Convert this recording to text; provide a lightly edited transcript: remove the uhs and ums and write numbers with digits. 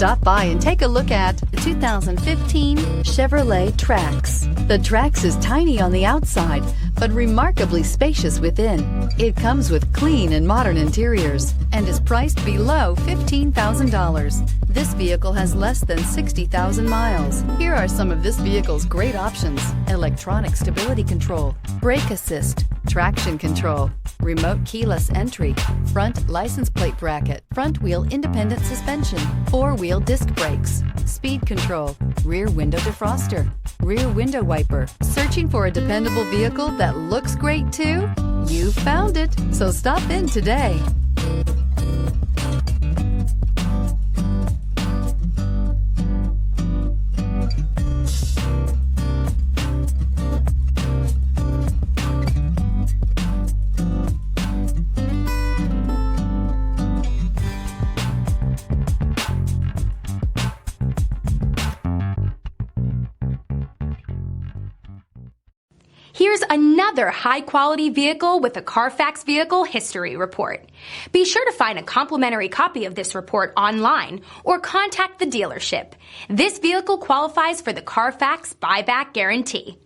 Stop by and take a look at the 2015 Chevrolet Trax. The Trax is tiny on the outside, but remarkably spacious within. It comes with clean and modern interiors and is priced below $15,000. This vehicle has less than 60,000 miles. Here are some of this vehicle's great options: electronic stability control, brake assist, traction control, remote keyless entry, front license plate bracket, front wheel independent suspension, four-wheel disc brakes, speed control, rear window defroster, rear window wiper. Searching for a dependable vehicle that looks great too? You found it, so stop in today. Here's another high-quality vehicle with a Carfax Vehicle History Report. Be sure to find a complimentary copy of this report online or contact the dealership. This vehicle qualifies for the Carfax Buyback Guarantee.